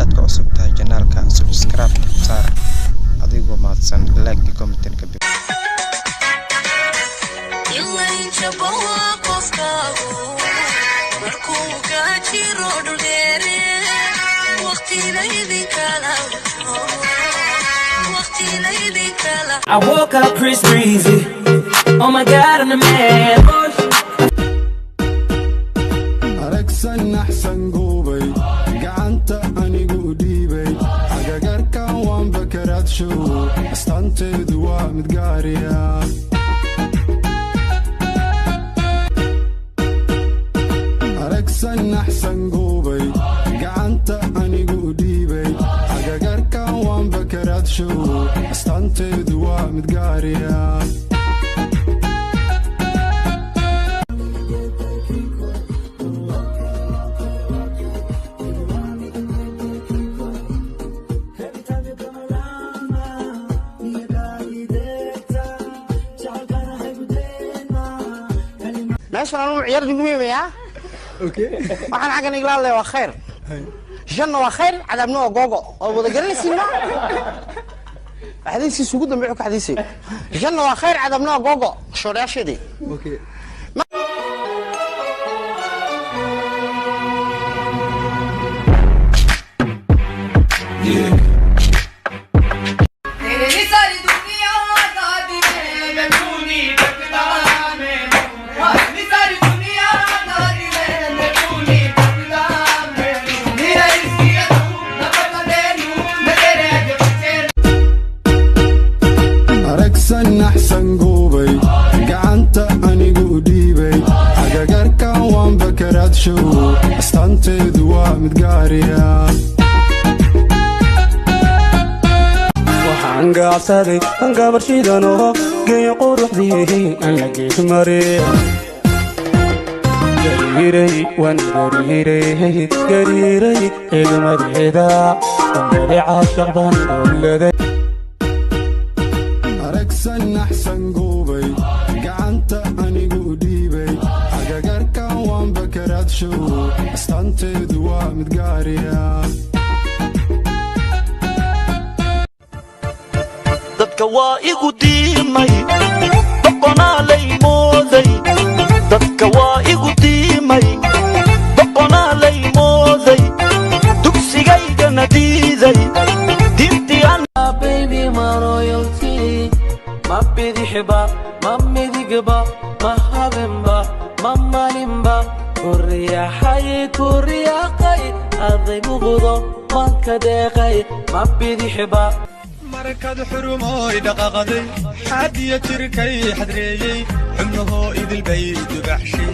aad ka cusub tahay channelka subscribe saar adigoo mahadsan like iyo comment ka bixi I woke up Chris Breezy. Oh my God, I'm the man. أركسن أحسن قوبي قعنت أني قوديبي أجاجر كان وان بكرات شو استنتد ومتقاريا أركسن أحسن قوبي قعنت أني قوديبي أجاجر كان وان بكرات شو استنتد ومتقاريا ماشي أنا عيار نقومي يا أوكي وحنا حاجة نقول له وخير جنة وخير عذابنا وجوجو أو بدك جري سيما حديثي سجود معك حديثي جنة وخير عذابنا وجوجو شو رأيك دي أوكي أركسن أحسن قوبي قعنت أني قوديبي أجاجر كان وان بكرات شو استنتد ومتقاريا waxaan gaabsaday an gabarshiidano geeyo quruxdii aan la gees maray gariiray ciidamadeeda dambade caashaq baan dowladay أركسن أحسن قوبي قعنت أني قوديبي أجاجر كان وان بكرات شو استنتد ومتقاريا dadka waa igu diimay boqonaa lay mooday dadka waa igu diimay boqonaa lay mooday dugsigaygana diiday diintiyan Baby, my royalty. My baby, hiba, my midigba, my habimba, my malimba. Korea hay, Korea kay, aday bugudo, man kadegay. My baby, hiba. مركض حرموي دقاقدي حادية تركي حدريي حمنه إذ البيت بحشي